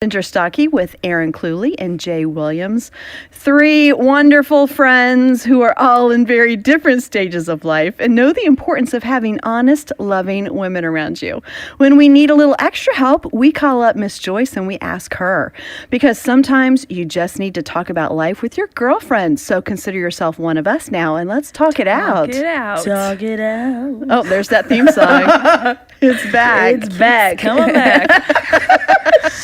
Ginger Stocky with Aaron Cluley and Jay Williams. Three wonderful friends who are all in very different stages of life and know the importance of having honest, loving women around you. When we need a little extra help, we call up Miss Joyce and we ask her. Because sometimes you just need to talk about life with your girlfriend. So consider yourself one of us now and let's talk it out. Talk it out. Talk it out. Oh, there's that theme song. It's back. It's back. Coming back.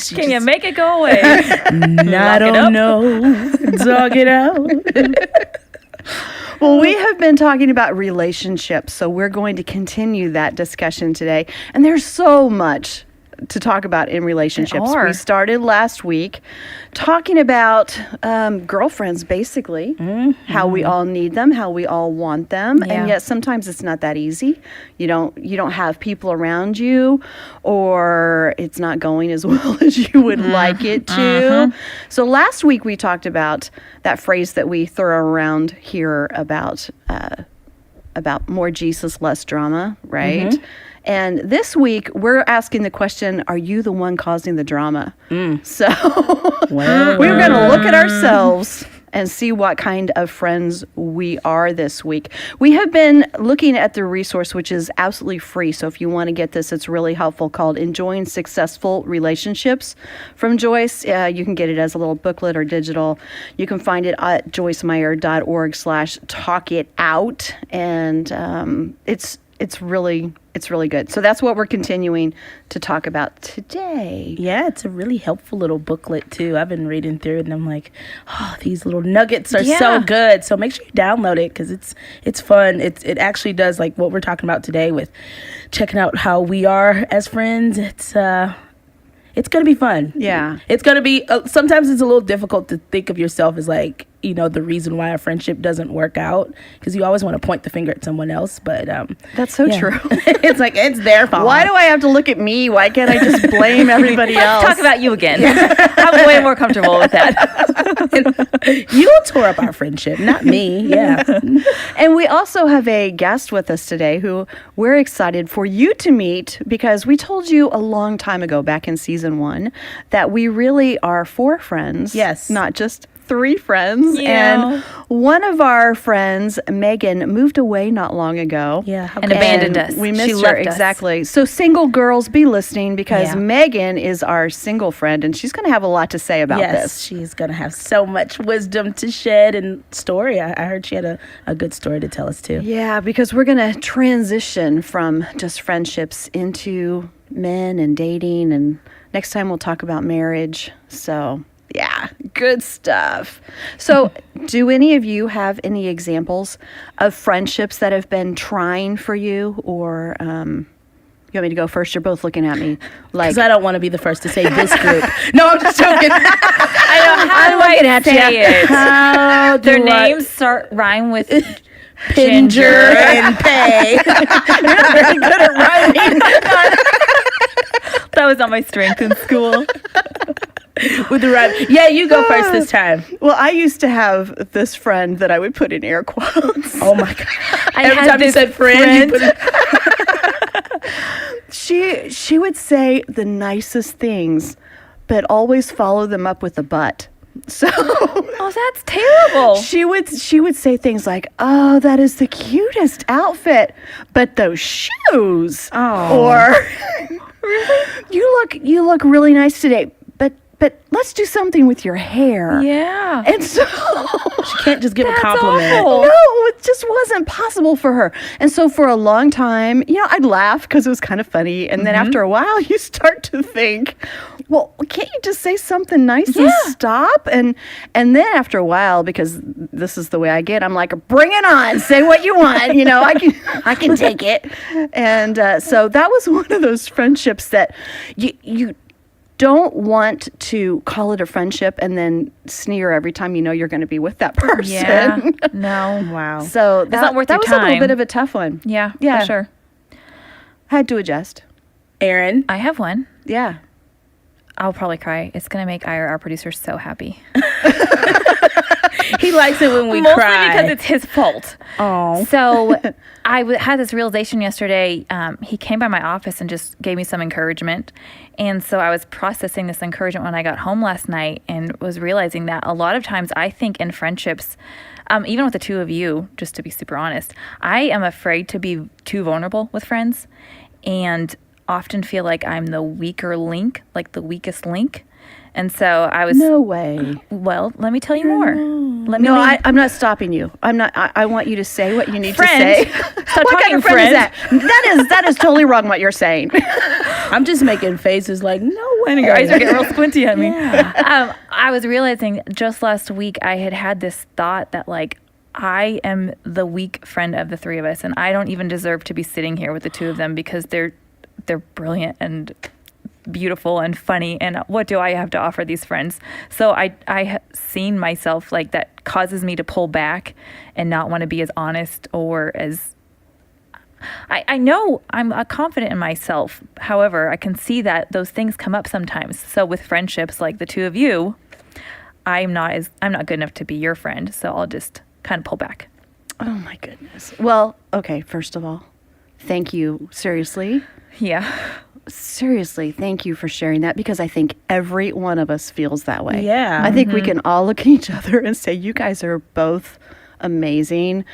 Can you make it go away? I don't know. Talk it out. Well, we have been talking about relationships, so we're going to continue that discussion today. And there's so much to talk about in relationships. We started last week talking about girlfriends, basically, how we all need them, how we all want them, and yet sometimes it's not that easy. You don't have people around you, or it's not going as well as you would like it to. So last week we talked about that phrase that we throw around here about more Jesus, less drama, right? And this week, we're asking the question, are you the one causing the drama? So we're going to look at ourselves and see what kind of friends we are this week. We have been looking at the resource, which is absolutely free. So if you want to get this, it's really helpful, called Enjoying Successful Relationships from Joyce. You can get it as a little booklet or digital. You can find it at joycemeyer.org/talkitout. And it's really good. So that's what we're continuing to talk about today. Yeah, it's a really helpful little booklet too. I've been reading through it and I'm like, oh, these little nuggets are so good. So make sure you download it because it's fun. It actually does like what we're talking about today with checking out how we are as friends. It's going to be fun. Yeah. It's going to be, sometimes it's a little difficult to think of yourself as like, the reason why a friendship doesn't work out, because you always want to point the finger at someone else. But that's so true. It's like, it's their fault. Why do I have to look at me? Why can't I just blame everybody else? Let's talk about you again. I'm way more comfortable with that. You tore up our friendship, not me. Yeah. And we also have a guest with us today who we're excited for you to meet, because we told you a long time ago, back in season 1, that we really are 4 friends. Yes. Not just 3 friends. Yeah. And one of our friends, Megan, moved away not long ago. Yeah. And abandoned us. We missed She her. left us. Exactly. So single girls, be listening, because Megan is our single friend and she's going to have a lot to say about this. She's going to have so much wisdom to shed and story. I heard she had a good story to tell us too. Yeah, because we're going to transition from just friendships into men and dating, and next time we'll talk about marriage. So yeah, good stuff. So do any of you have any examples of friendships that have been trying for you? Or you want me to go first? You're both looking at me like... Because I don't want to be the first to say this group. No, I'm just joking. I know. How do I say it? How do Their names rhyme with Ginger and Pay. You're not very good at rhyming. That was not my strength in school. With the rhyme. Yeah, you go first this time. Well, I used to have this friend that I would put in air quotes. Oh my God. I Every had time you this said friend, you put it... She would say the nicest things, but always follow them up with a but. So Oh, that's terrible. she would say things like, "Oh, that is the cutest outfit, but those shoes." Oh. Or really? You look really nice today, but let's do something with your hair. Yeah. And so She can't just give a That's compliment. awful. no, it just wasn't possible for her. And so for a long time, I'd laugh because it was kind of funny. And then after a while, you start to think, well, can't you just say something nice and stop? And then after a while, because this is the way I get, I'm like, bring it on. Say what you want. I can take it. And so that was one of those friendships that you don't want to call it a friendship and then sneer every time you're going to be with that person. Yeah. No. Wow. So not worth that your was a little time. bit of a tough one. Yeah, Yeah. for sure. Had to adjust. Aaron. I have one. Yeah. I'll probably cry. It's going to make our producer so happy. He likes it when we Mostly cry. because it's his fault. Oh. So I had this realization yesterday. He came by my office and just gave me some encouragement. And so I was processing this encouragement when I got home last night and was realizing that a lot of times I think in friendships, even with the two of you, just to be super honest, I am afraid to be too vulnerable with friends and often feel like I'm the weaker link, like the weakest link. And so I was... No way. Well, let me tell you more. I'm not stopping you. I'm not. I want you to say what you need Friend. to say. Stop What kind talking, of friend is friend. that? That is totally wrong what you're saying. I'm just making faces like, no way. And your eyes are getting real squinty at me. Yeah. I was realizing just last week I had this thought that like I am the weak friend of the three of us, and I don't even deserve to be sitting here with the two of them because they're brilliant and beautiful and funny, and what do I have to offer these friends? So I seen myself like that causes me to pull back and not want to be as honest or as I know I'm confident in myself. However, I can see that those things come up sometimes. So with friendships like the two of you, I'm not good enough to be your friend, so I'll just kind of pull back. Oh my goodness. Well, okay, first of all, thank you. Seriously, thank you for sharing that, because I think every one of us feels that way. Yeah. I think we can all look at each other and say, you guys are both amazing.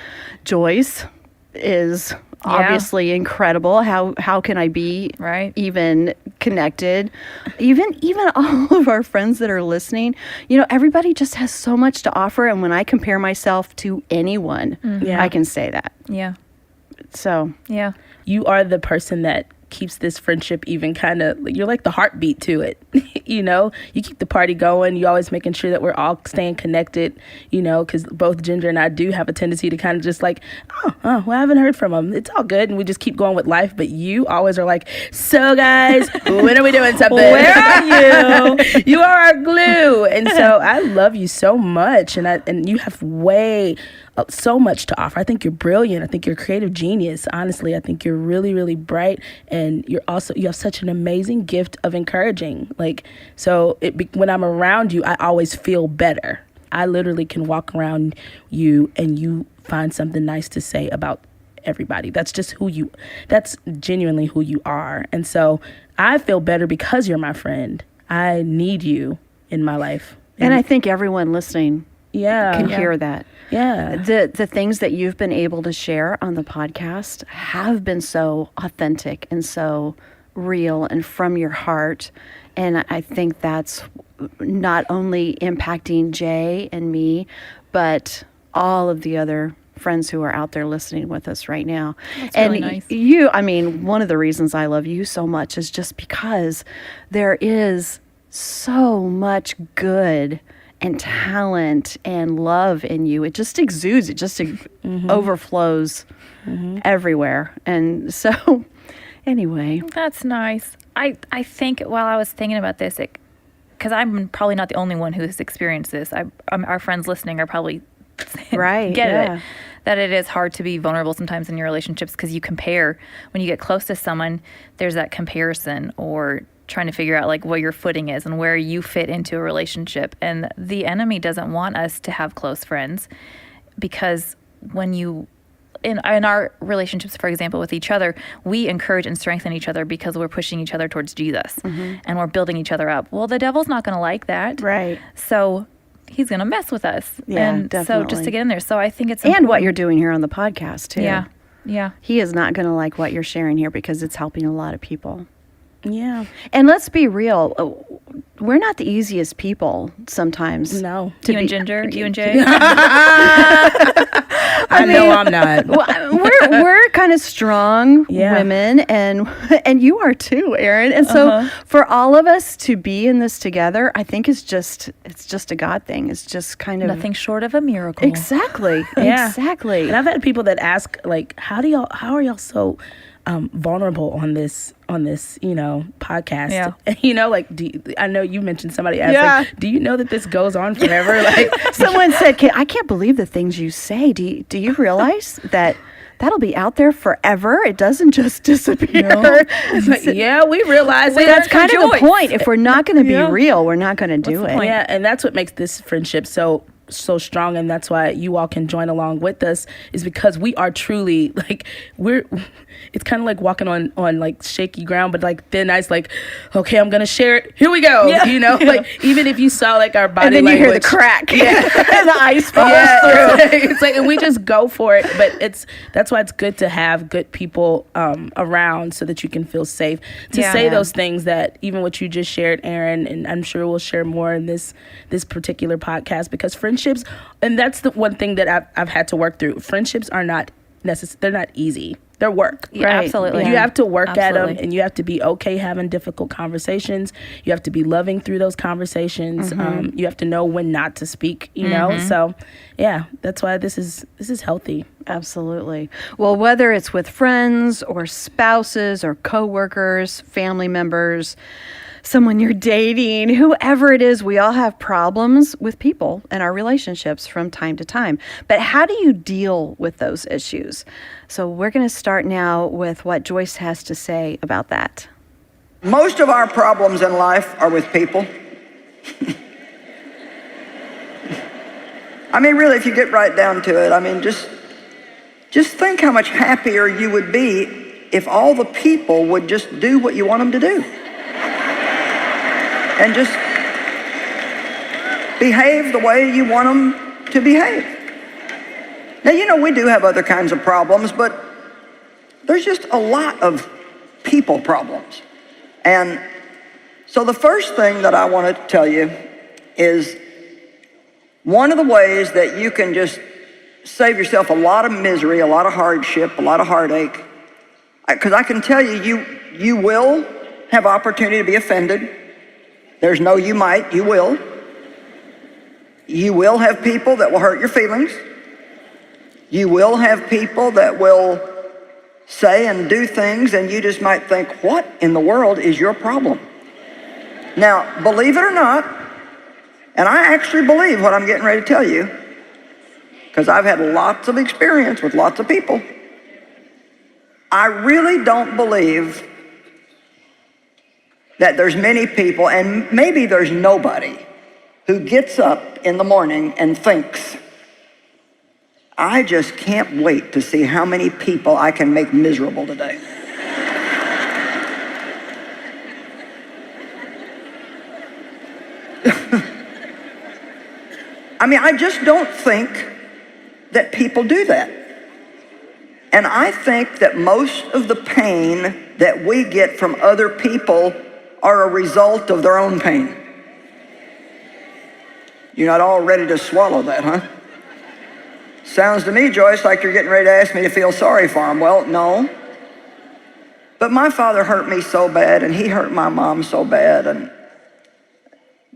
Joyce is obviously incredible. How can I be even connected? Even all of our friends that are listening, everybody just has so much to offer. And when I compare myself to anyone, I can say that. Yeah. So. Yeah. You are the person that keeps this friendship even kind of, you're like the heartbeat to it. You keep the party going. You always making sure that we're all staying connected, because both Ginger and I do have a tendency to kind of just like, well, I haven't heard from them. It's all good. And we just keep going with life. But you always are like, so guys, when are we doing something? Where are you? You are our glue. And so I love you so much. And you have so much to offer. I think you're brilliant. I think you're a creative genius. Honestly, I think you're really, really bright. And you have such an amazing gift of encouraging. So when I'm around you, I always feel better. I literally can walk around you and you find something nice to say about everybody. That's genuinely who you are. And so I feel better because you're my friend. I need you in my life. And I think everyone listening can hear that. Yeah. The things that you've been able to share on the podcast have been so authentic and so real and from your heart. And I think that's not only impacting Jay and me, but all of the other friends who are out there listening with us right now. That's and really nice. One of the reasons I love you so much is just because there is so much good and talent and love in you. It just exudes. It just overflows everywhere. And so, anyway. That's nice. I think while I was thinking about this, because I'm probably not the only one who has experienced this. Our friends listening are probably get it. That it is hard to be vulnerable sometimes in your relationships because you compare. When you get close to someone, there's that comparison or trying to figure out like what your footing is and where you fit into a relationship. And the enemy doesn't want us to have close friends because when you in our relationships, for example, with each other, we encourage and strengthen each other because we're pushing each other towards Jesus and we're building each other up. Well, the devil's not going to like that. Right. So he's going to mess with us. Yeah, and definitely. So just to get in there. So I think it's important. And what you're doing here on the podcast, too. Yeah. Yeah. He is not going to like what you're sharing here because it's helping a lot of people. Yeah. And let's be real. We're not the easiest people sometimes. No. You and Ginger? You and Jay? I know I'm not. We're kind of strong women, and you are too, Erin. And so for all of us to be in this together, I think it's just a God thing. It's just kind of nothing short of a miracle. Exactly. Yeah. Exactly. And I've had people that ask, like, how are y'all so vulnerable on this podcast? Yeah. Like, I know you mentioned somebody asked, like, do you know that this goes on forever? Like, someone said, I can't believe the things you say. Do you realize that that'll be out there forever? It doesn't just disappear. No. Like, yeah, we realize it. That's kind of the point. If we're not going to be real, we're not going to do it. Yeah, and that's what makes this friendship so so strong, and that's why you all can join along with us, is because we are truly like it's kind of like walking on like shaky ground, but like thin ice. Like, okay, I'm gonna share it, here we go. Like even if you saw like our body and then language, you hear the crack, and the ice falls through. It's like, and we just go for it. But that's why it's good to have good people around, so that you can feel safe to say those things that even what you just shared, Aaron, and I'm sure we'll share more in this particular podcast, because friendships, and that's the one thing that I've had to work through. Friendships are not they're not easy. They're work. Yeah, right? Absolutely. You have to work at them, and you have to be okay having difficult conversations. You have to be loving through those conversations. You have to know when not to speak, you know? So, yeah, that's why this is healthy. Absolutely. Well, whether it's with friends or spouses or coworkers, family members, someone you're dating, whoever it is, we all have problems with people and our relationships from time to time. But how do you deal with those issues? So we're going to start now with what Joyce has to say about that. Most of our problems in life are with people. I mean, really, if you get right down to it, I mean, just think how much happier you would be if all the people would just do what you want them to do. And just behave the way you want them to behave. Now, we do have other kinds of problems, but there's just a lot of people problems. And so the first thing that I want to tell you is one of the ways that you can just save yourself a lot of misery, a lot of hardship, a lot of heartache, because I can tell you, you will have opportunity to be offended. There's no you might, you will. You will have people that will hurt your feelings. You will have people that will say and do things, and you just might think, what in the world is your problem? Now, believe it or not, and I actually believe what I'm getting ready to tell you, because I've had lots of experience with lots of people, I really don't believe that there's many people, and maybe there's nobody, who gets up in the morning and thinks, I just can't wait to see how many people I can make miserable today. I mean, I just don't think that people do that. And I think that most of the pain that we get from other people are a result of their own pain. You're not all ready to swallow that, huh? Sounds to me, Joyce, like you're getting ready to ask me to feel sorry for him. Well, no. But my father hurt me so bad, and he hurt my mom so bad, and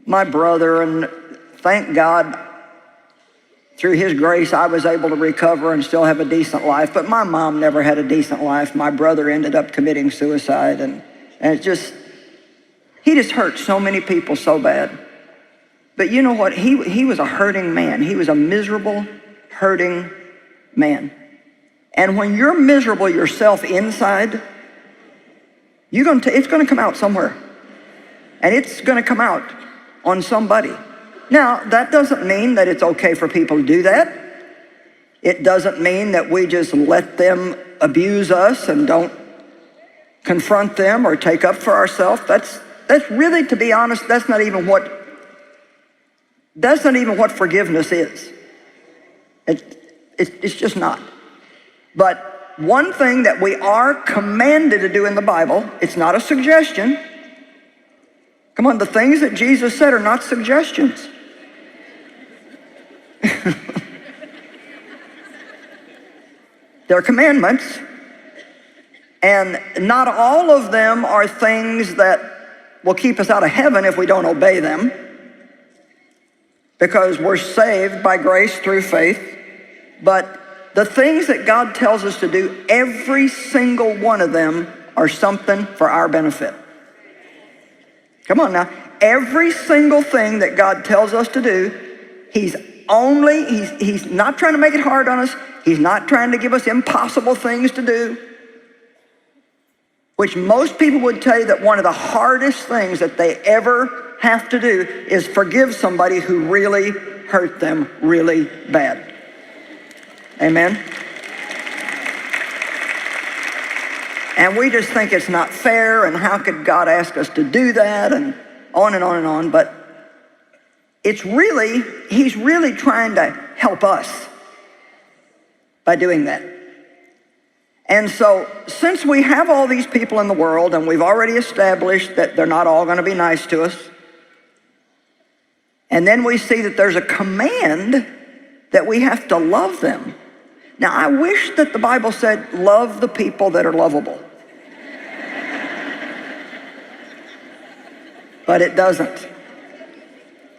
my brother, and thank God, through his grace, I was able to recover and still have a decent life. But my mom never had a decent life. My brother ended up committing suicide, and it's just, he just hurt so many people so bad. But you know what? He was a hurting man. He was a miserable, hurting man. And when you're miserable yourself inside, it's going to come out somewhere. And it's going to come out on somebody. Now, that doesn't mean that it's okay for people to do that. It doesn't mean that we just let them abuse us and don't confront them or take up for ourselves. That's really, to be honest, that's not even what forgiveness is. It's just not. But one thing that we are commanded to do in the Bible, it's not a suggestion. Come on, the things that Jesus said are not suggestions. They're commandments. And not all of them are things that will keep us out of heaven if we don't obey them, because we're saved by grace through faith. But the things that God tells us to do, every single one of them are something for our benefit. Come on now. Every single thing that God tells us to do, he's not trying to make it hard on us. He's not trying to give us impossible things to do. Which most people would tell you that one of the hardest things that they ever have to do is forgive somebody who really hurt them really bad. Amen? And we just think it's not fair, and how could God ask us to do that, and on and on and on. But he's really trying to help us by doing that. And so, since we have all these people in the world, and we've already established that they're not all going to be nice to us, and then we see that there's a command that we have to love them. Now, I wish that the Bible said, love the people that are lovable. But it doesn't.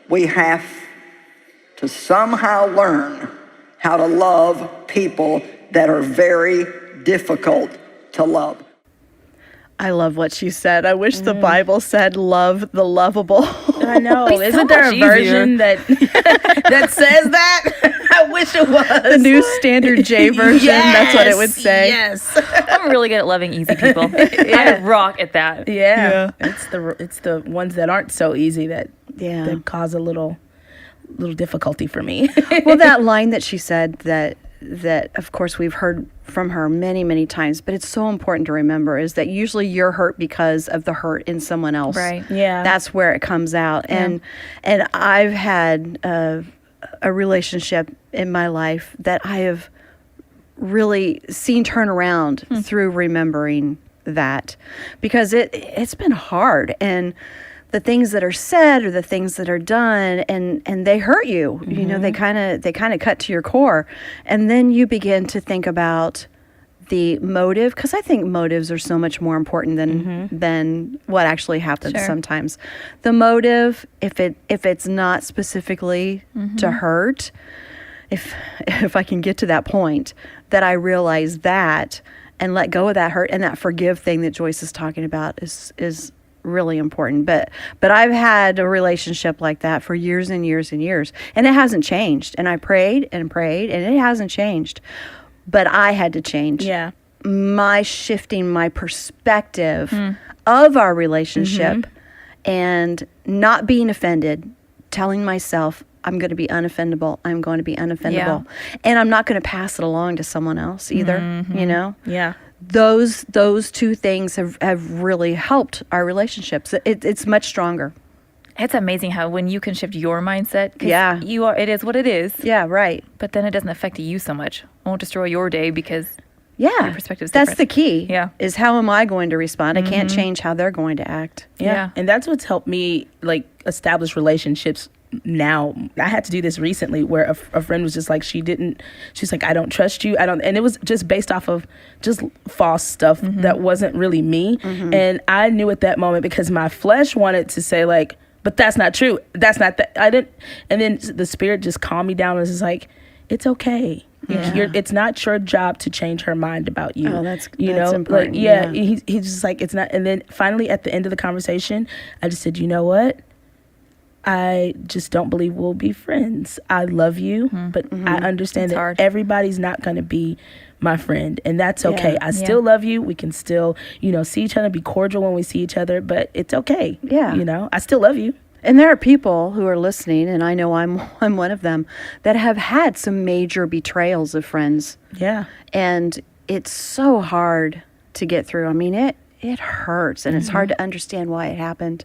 We have to somehow learn how to love people that are very difficult to love. I love what she said. I wish the Bible said love the lovable. I know. Isn't there a version that says that? I wish it was. The New Standard J version, yes, that's what it would say. Yes. I'm really good at loving easy people. I rock at that. Yeah. It's the ones that aren't so easy that cause a little difficulty for me. Well, that line that she said that of course we've heard from her many, many times, but it's so important to remember is that usually you're hurt because of the hurt in someone else. Right. Yeah. That's where it comes out. Yeah. And I've had a relationship in my life that I have really seen turn around through remembering that, because it's been hard, and the things that are said or the things that are done, and they hurt you. You know, they kind of cut to your core, and then you begin to think about the motive, because I think motives are so much more important than what actually happens. Sure. Sometimes the motive, if it's not specifically to hurt, if I can get to that point that I realize that and let go of that hurt, and that forgive thing that Joyce is talking about is really important. But I've had a relationship like that for years and years and years, and it hasn't changed. And I prayed and prayed, and it hasn't changed. But I had to change. Yeah. My shifting my perspective of our relationship and not being offended, telling myself, I'm going to be unoffendable. I'm going to be unoffendable. Yeah. And I'm not going to pass it along to someone else either, you know? Yeah. Those two things have really helped our relationships. It's much stronger. It's amazing how when you can shift your mindset, Yeah. it is what it is. Yeah, right. But then it doesn't affect you so much. It won't destroy your day because Yeah. your perspective's That's different. the key. Yeah. Is how am I going to respond? I can't change how they're going to act. Yeah. And that's what's helped me establish relationships now. I had to do this recently where a friend was just like, she's like, I don't trust you. And it was just based off of just false stuff that wasn't really me. And I knew at that moment, because my flesh wanted to say like, but that's not true. That's not that. I didn't. And then the Spirit just calmed me down and was just like, it's okay. Yeah. It's not your job to change her mind about you. Oh, that's important. Like, yeah. He's just like, it's not. And then finally at the end of the conversation, I just said, you know what? I just don't believe we'll be friends. I love you, but I understand that everybody's not going to be my friend, and that's okay. Yeah. I still love you. We can still, see each other, be cordial when we see each other, but it's okay. Yeah. I still love you. And there are people who are listening, and I know I'm one of them, that have had some major betrayals of friends. Yeah. And it's so hard to get through. I mean, it hurts, and it's hard to understand why it happened.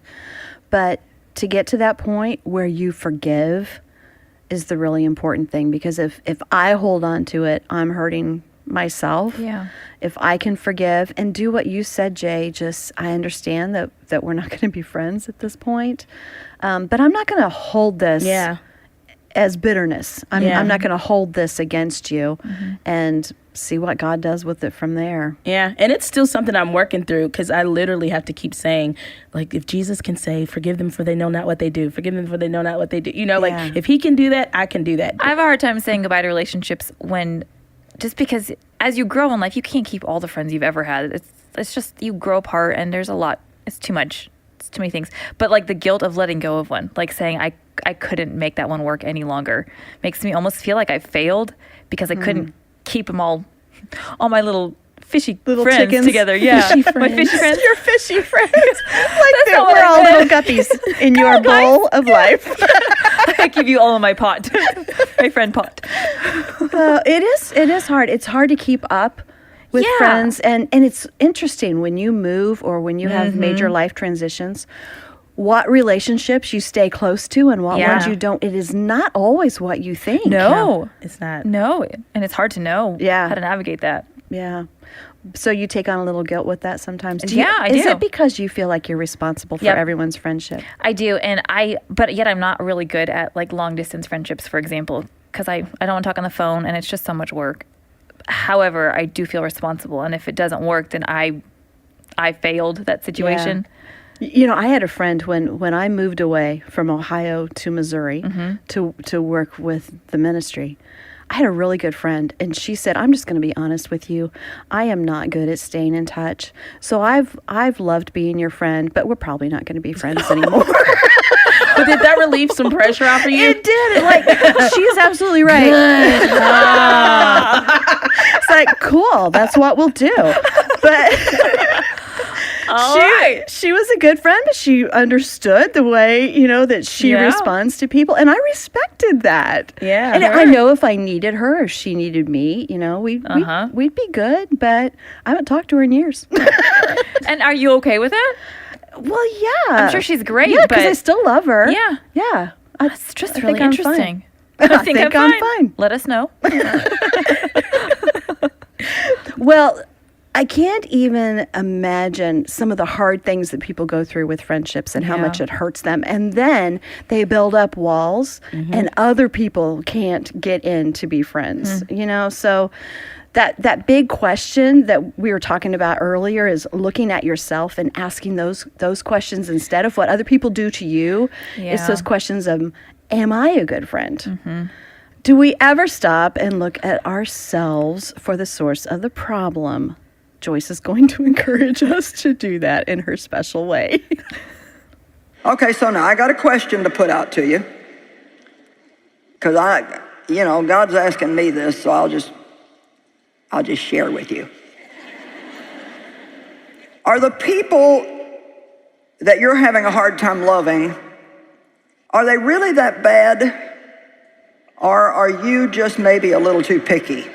But to get to that point where you forgive is the really important thing, because if I hold on to it, I'm hurting myself. Yeah. If I can forgive and do what you said, Jay, I understand that we're not going to be friends at this point, but I'm not going to hold this as bitterness. I'm not going to hold this against you, and see what God does with it from there. Yeah, and it's still something I'm working through, because I literally have to keep saying, like, if Jesus can say, forgive them for they know not what they do, forgive them for they know not what they do. Like, if he can do that, I can do that. I have a hard time saying goodbye to relationships just because as you grow in life, you can't keep all the friends you've ever had. It's just you grow apart, and there's a lot. It's too much. It's too many things. But like the guilt of letting go of one, like saying I couldn't make that one work any longer, makes me almost feel like I failed because I couldn't keep them all my little fishy little friends chickens together. Yeah, Fishy friends. my fishy friends. Your fishy friends. Like not what we're I all meant. little guppies in your bowl of life. I I give you all of my pot, my friend pot. It is hard. It's hard to keep up with friends, and it's interesting when you move or when you have major life transitions, what relationships you stay close to and what ones you don't. It is not always what you think. No, it's not. No, and it's hard to know how to navigate that. Yeah. So you take on a little guilt with that sometimes? I do. Is it because you feel like you're responsible for everyone's friendship? I do, but yet I'm not really good at like long distance friendships, for example, because I don't want to talk on the phone and it's just so much work. However, I do feel responsible, and if it doesn't work, then I failed that situation. Yeah. I had a friend when I moved away from Ohio to Missouri to work with the ministry. I had a really good friend, and she said, "I'm just going to be honest with you. I am not good at staying in touch. So I've loved being your friend, but we're probably not going to be friends anymore." But did that relieve some pressure off of you? It did. She's absolutely right. It's like, cool. That's what we'll do. But she was a good friend, but she understood the way, that she responds to people. And I respected that. Yeah. And I know if I needed her or she needed me, we'd be good, but I haven't talked to her in years. And are you okay with it? Well, yeah. I'm sure she's great. Yeah, because I still love her. Yeah. Yeah. It's just really interesting. I think I'm fine. Let us know. Well, I can't even imagine some of the hard things that people go through with friendships and how much it hurts them. And then they build up walls and other people can't get in to be friends, So that big question that we were talking about earlier is looking at yourself and asking those questions instead of what other people do to you. Yeah. It's those questions of, am I a good friend? Do we ever stop and look at ourselves for the source of the problem? Joyce is going to encourage us to do that in her special way. Okay, so now I got a question to put out to you. Because God's asking me this, so I'll just share with you. Are the people that you're having a hard time loving, are they really that bad? Or are you just maybe a little too picky?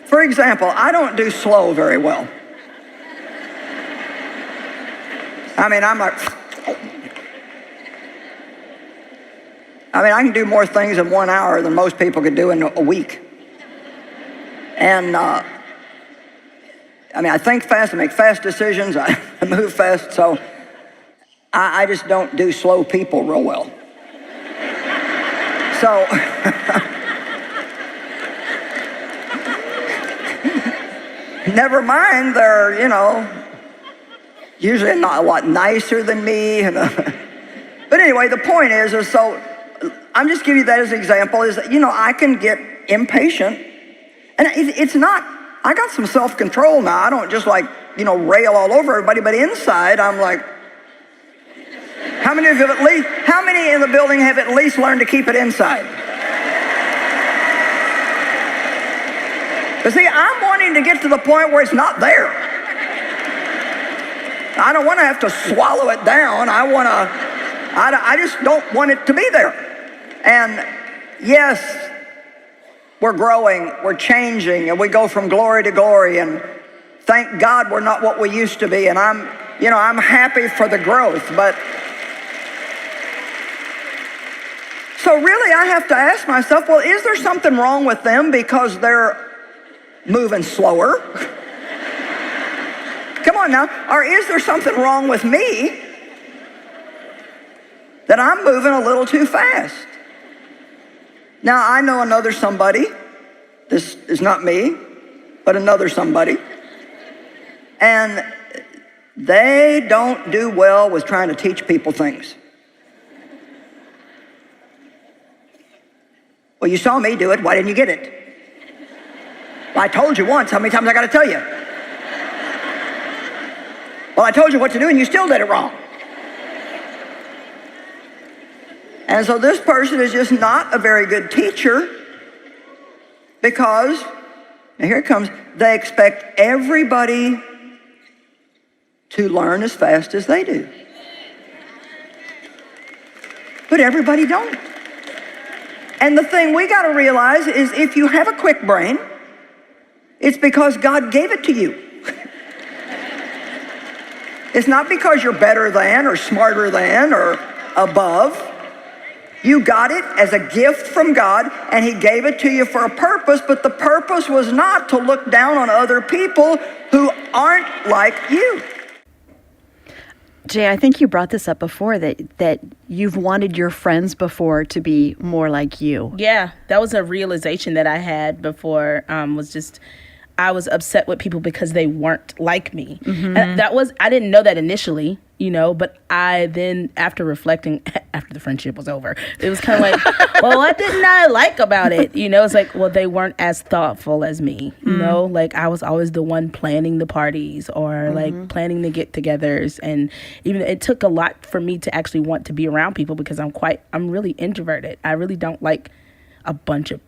For example, I don't do slow very well. I'm like, I can do more things in 1 hour than most people could do in a week. And, I think fast, I make fast decisions, I move fast, so I just don't do slow people real well. So, never mind, they're, usually not a lot nicer than me. But anyway, the point is so I'm just giving you that as an example, is that, I can get impatient. And it's not, I got some self-control now. I don't just rail all over everybody, but inside I'm like, how many in the building have at least learned to keep it inside? But see, I'm wanting to get to the point where it's not there. I don't want to have to swallow it down. I just don't want it to be there. And yes, we're growing, we're changing, and we go from glory to glory, and thank God we're not what we used to be, and I'm happy for the growth, but so really I have to ask myself, well, is there something wrong with them because they're moving slower? Come on now. Or is there something wrong with me that I'm moving a little too fast? Now, I know another somebody. This is not me, but another somebody. And they don't do well with trying to teach people things. Well, you saw me do it. Why didn't you get it? Well, I told you once. How many times I got to tell you? Well, I told you what to do and you still did it wrong. And so this person is just not a very good teacher because Now here it comes. They expect everybody to learn as fast as they do. But everybody don't. And the thing we got to realize is if you have a quick brain, it's because God gave it to you. It's not because you're better than or smarter than or above. You got it as a gift from God, and he gave it to you for a purpose, but the purpose was not to look down on other people who aren't like you. Jay, I think you brought this up before, that you've wanted your friends before to be more like you. Yeah, that was a realization that I had before, was just I was upset with people because they weren't like me. Mm-hmm. And I didn't know that initially, but I then, after reflecting, after the friendship was over, it was kind of like, well, what didn't I like about it? It's like, well, they weren't as thoughtful as me, like I was always the one planning the parties or like planning the get-togethers. And even it took a lot for me to actually want to be around people because I'm really introverted. I really don't like a bunch of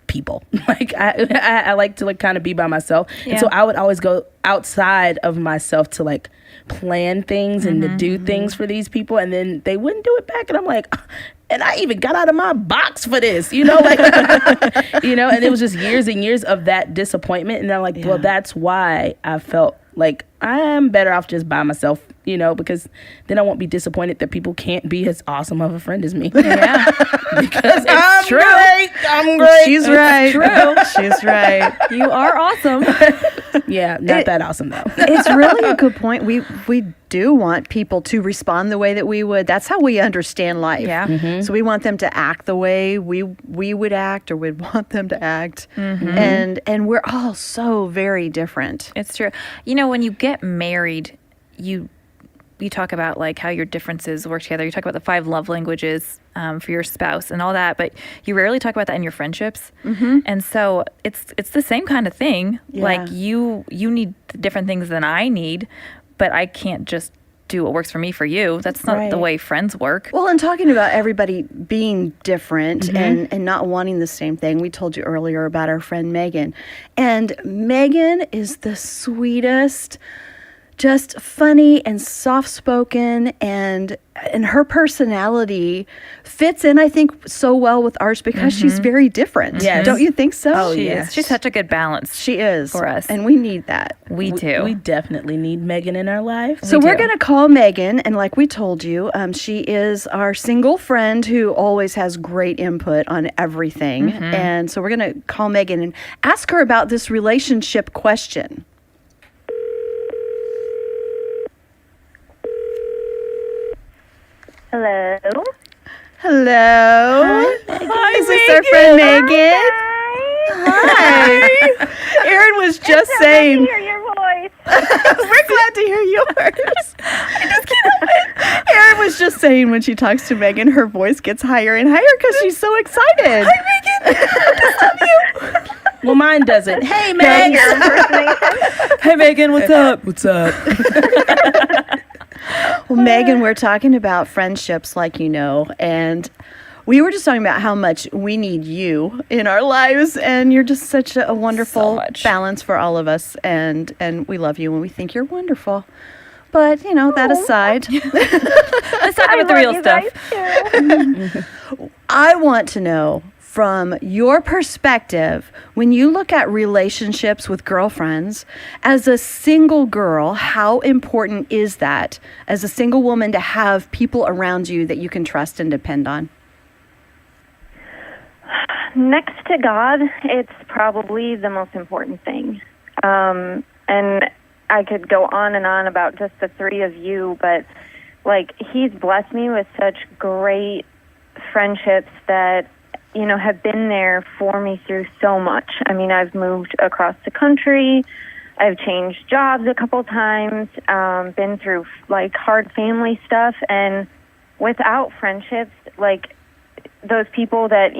people. Like I like to like kind of be by myself. Yeah. And so I would always go outside of myself to like plan things and to do things for these people, and then they wouldn't do it back, and I'm like, and I even got out of my box for this, like and it was just years and years of that disappointment, and I'm like, well, that's why I felt like I'm better off just by myself, because then I won't be disappointed that people can't be as awesome of a friend as me. Yeah. Because it's true. I'm great. She's right. True. She's right. You are awesome. Yeah, not that awesome though. It's really a good point. We do want people to respond the way that we would. That's how we understand life. Yeah. Mm-hmm. So we want them to act the way we would act, or we'd want them to act. Mm-hmm. And we're all so very different. It's true. When you get married, you talk about like how your differences work together. You talk about the 5 love languages for your spouse and all that, but you rarely talk about that in your friendships. Mm-hmm. And so it's the same kind of thing. Yeah. Like you need different things than I need, but I can't just do what works for me for you. That's not the way friends work. Well, and talking about everybody being different and not wanting the same thing, we told you earlier about our friend Megan. And Megan is the sweetest, just funny and soft-spoken, and her personality fits in, I think, so well with ours because she's very different. Yes. Don't you think so? Oh, she is. She's such a good balance. She is. For us. And we need that. We do. We definitely need Megan in our life. So we're going to call Megan, and like we told you, she is our single friend who always has great input on everything. And so we're going to call Megan and ask her about this relationship question. Hello. Hello. Hi, is this our friend Megan? Hi. Erin was just saying. I'm glad to hear your voice. We're glad to hear yours. I just can't. Erin was just saying when she talks to Megan, her voice gets higher and higher because she's so excited. Hi, Megan. I love you. Well, mine doesn't. Hey, Megan. Hey, Megan. What's up? What's up? Well, Megan, we're talking about friendships, like and we were just talking about how much we need you in our lives, and you're just such a wonderful balance for all of us, and we love you, and we think you're wonderful. But, that aside. Let's talk about the real stuff. I want to know, from your perspective, when you look at relationships with girlfriends, as a single girl, how important is that as a single woman to have people around you that you can trust and depend on? Next to God, it's probably the most important thing. And I could go on and on about just the 3 of you, but he's blessed me with such great friendships that have been there for me through so much. I mean, I've moved across the country. I've changed jobs a couple times, been through hard family stuff. And without friendships, those people that,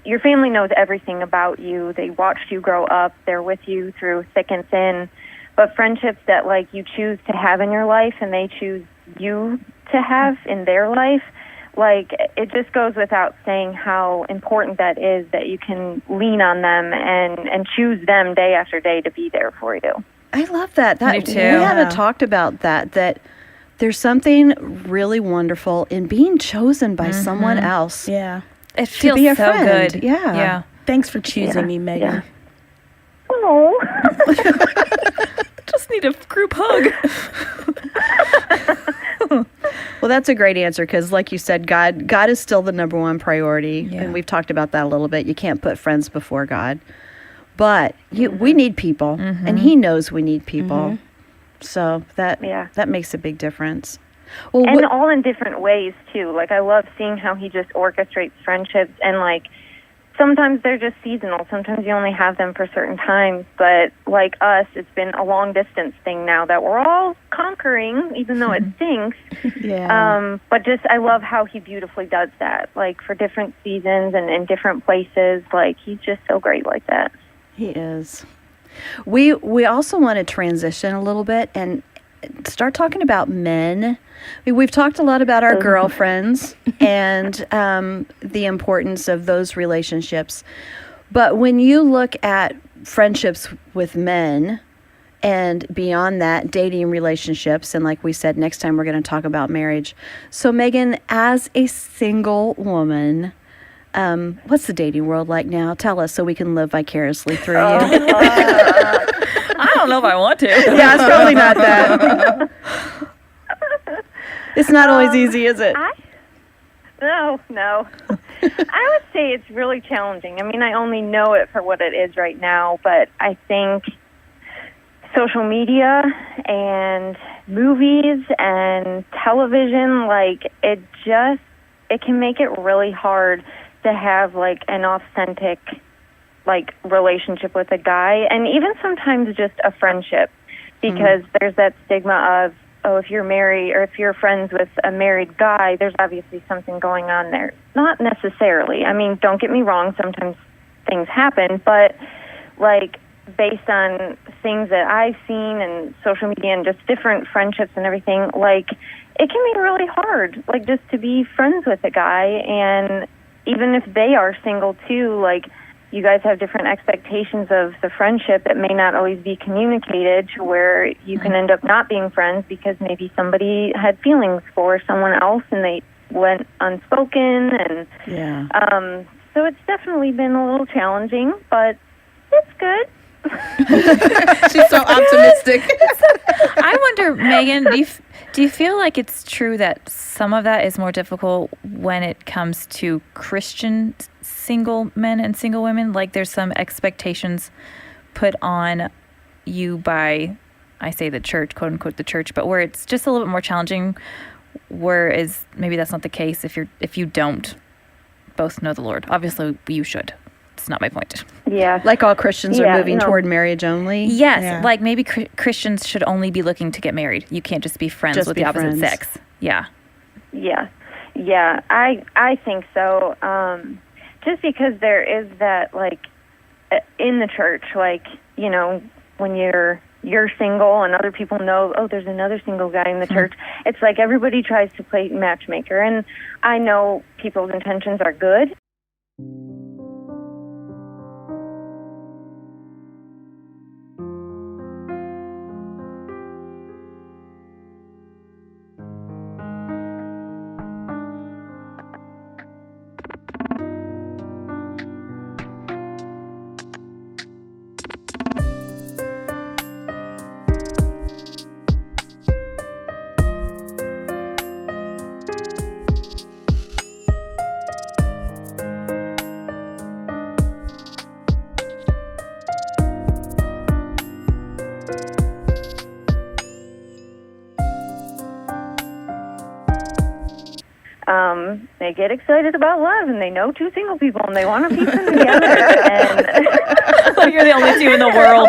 your family knows everything about you. They watched you grow up. They're with you through thick and thin. But friendships that you choose to have in your life and they choose you to have in their life, like, it just goes without saying how important that is, that you can lean on them and choose them day after day to be there for you. I love that. Me too. We haven't talked about that there's something really wonderful in being chosen by someone else. Yeah. It feels be a so friend. good. Yeah. Yeah. Thanks for choosing me, Megan. Yeah. Oh. Just need a group hug. Well, that's a great answer because, like you said, God is still the number one priority, and we've talked about that a little bit. You can't put friends before God, but we need people, and He knows we need people. So that makes a big difference. Well, and all in different ways too. Like, I love seeing how He just orchestrates friendships, and like, sometimes they're just seasonal. Sometimes you only have them for certain times. But like us, it's been a long distance thing now that we're all conquering, even though it stinks. But just, I love how He beautifully does that. Like, for different seasons and in different places. Like, He's just so great like that. He is. We also want to transition a little bit and start talking about men. We've talked a lot about our girlfriends and the importance of those relationships. But when you look at friendships with men and beyond that, dating relationships, and like we said, next time we're going to talk about marriage. So, Megan, as a single woman, what's the dating world like now? Tell us so we can live vicariously through you. I don't know if I want to. Yeah, it's probably not that. It's not always easy, is it? No. I would say it's really challenging. I mean, I only know it for what it is right now, but I think social media and movies and television, like, it can make it really hard to have, like, an authentic, like, relationship with a guy, and even sometimes just a friendship, because there's that stigma of, oh, if you're married or if you're friends with a married guy, there's obviously something going on there. Not necessarily. I mean, don't get me wrong, sometimes things happen, but, like, based on things that I've seen and social media and just different friendships and everything, like, it can be really hard, like, just to be friends with a guy, and even if they are single too, like, you guys have different expectations of the friendship that may not always be communicated, to where you can end up not being friends because maybe somebody had feelings for someone else and they went unspoken. And so it's definitely been a little challenging, but it's good. She's so optimistic. I wonder, Megan, do you feel like it's true that some of that is more difficult when it comes to Christian single men and single women? Like, there's some expectations put on you by, I say the church, quote unquote the church, but where it's just a little bit more challenging, whereas maybe that's not the case if you don't both know the Lord. Obviously, you should. It's not my point. Yeah. Like all Christians are moving toward marriage only? Yes. Yeah. Like, maybe Christians should only be looking to get married. You can't just be friends with the opposite sex. Yeah. Yeah. Yeah. I think so. Just because there is that, like, in the church, like, you know, when you're single and other people know, oh, there's another single guy in the church, it's like everybody tries to play matchmaker. And I know people's intentions are good. They get excited about love, and they know two single people, and they want to piece them together. And you're the only two in the world.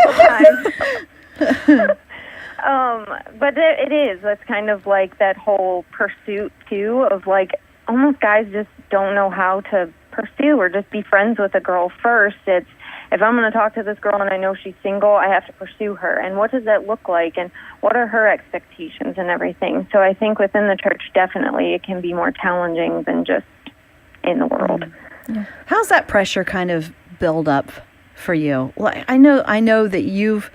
But it is. That's kind of like that whole pursuit too, of like almost guys just don't know how to pursue or just be friends with a girl first. It's if I'm going to talk to this girl and I know she's single, I have to pursue her. And what does that look like? And what are her expectations and everything? So I think within the church, definitely it can be more challenging than just in the world. Yeah. How's that pressure kind of build up for you? Well, I know that you've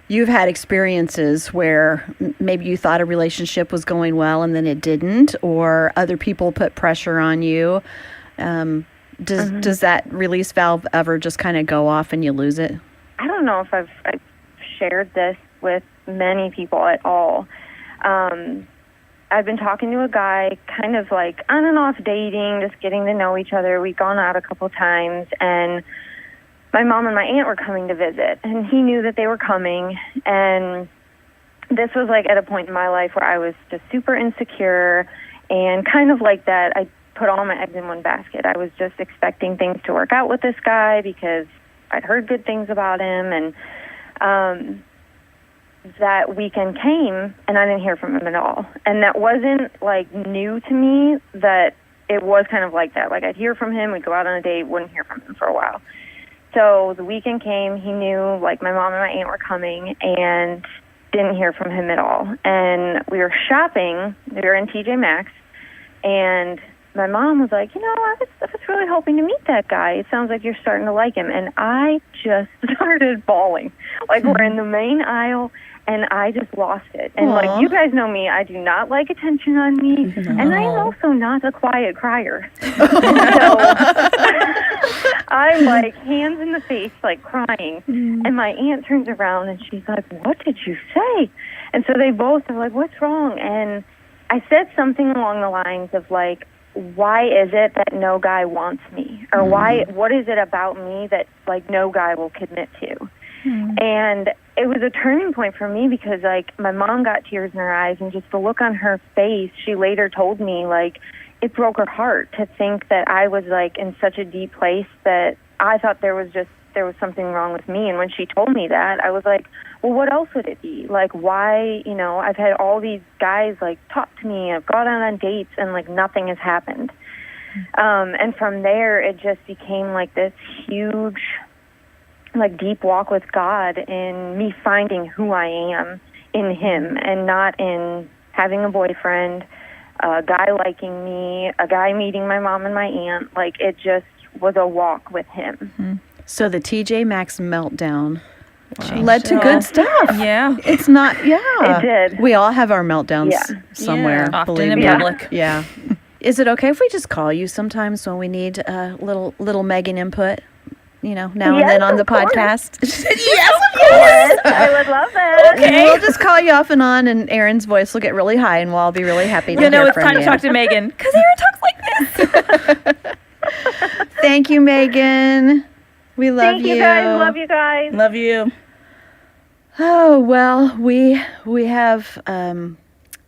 had experiences where maybe you thought a relationship was going well and then it didn't, or other people put pressure on you. Does that release valve ever just kind of go off and you lose it? I don't know if I've shared this with many people at all. I've been talking to a guy, kind of like on and off dating, just getting to know each other. We've gone out a couple times, and my mom and my aunt were coming to visit, and he knew that they were coming. And this was like at a point in my life where I was just super insecure and kind of like that. I put all my eggs in one basket. I was just expecting things to work out with this guy because I'd heard good things about him. And that weekend came, and I didn't hear from him at all. And that wasn't like new to me, that it was kind of like that. Like I'd hear from him, we'd go out on a date, wouldn't hear from him for a while. So the weekend came, he knew like my mom and my aunt were coming, and didn't hear from him at all. And we were shopping, we were in TJ Maxx, and my mom was like, I was really hoping to meet that guy. It sounds like you're starting to like him. And I just started bawling. Like we're in the main aisle, and I just lost it. And like you guys know me, I do not like attention on me, and I am also not a quiet crier. So I'm like hands in the face, like crying. And my aunt turns around and she's like, "What did you say?" And so they both are like, "What's wrong?" And I said something along the lines of like, why is it that no guy wants me? Or what is it about me that like no guy will commit to? And it was a turning point for me because like my mom got tears in her eyes, and just the look on her face, she later told me like it broke her heart to think that I was like in such a deep place that I thought there was something wrong with me. And when she told me that, I was like, well, what else would it be? Like, why, I've had all these guys, like, talk to me. I've gone out on dates, and, like, nothing has happened. And from there, it just became, like, this huge, like, deep walk with God in me finding who I am in Him, and not in having a boyfriend, a guy liking me, a guy meeting my mom and my aunt. Like, it just was a walk with Him. So the TJ Maxx meltdown led to good stuff. Yeah. It's not, It did. We all have our meltdowns somewhere. Often believe in me. public. Yeah. Is it okay if we just call you sometimes when we need little Megan input? Now and then on the podcast? Yes, of course. I would love that. Okay. We'll just call you off and on, and Erin's voice will get really high, and we'll all be really happy to hear from you. It's time to talk to Megan, because Erin talks like this. Thank you, Megan. We love you. Thank you guys. Love you guys. Love you. Oh, well, we have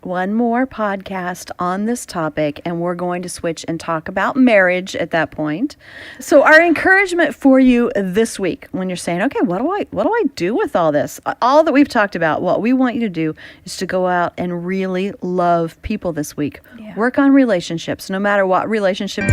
one more podcast on this topic, and we're going to switch and talk about marriage at that point. So our encouragement for you this week, when you're saying, okay, what do I do with all this? All that we've talked about, what we want you to do is to go out and really love people this week. Yeah. Work on relationships, no matter what relationship.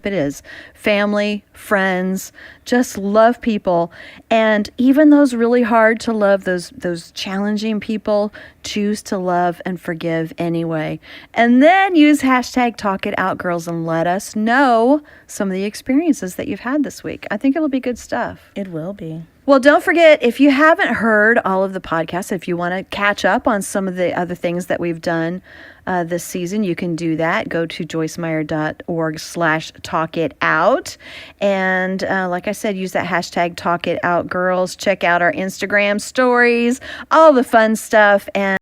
It is family friends, just love people. And even those really hard to love, those challenging people, choose to love and forgive anyway. And then use hashtag Talk It Out, girls, and let us know some of the experiences that you've had this week. I think it'll be good stuff. It will be. Well, don't forget, if you haven't heard all of the podcasts, if you want to catch up on some of the other things that we've done this season, you can do that. Go to joycemeyer.org/talkitout. And like I said, use that hashtag Talk It Out, girls. Check out our Instagram stories, all the fun stuff. And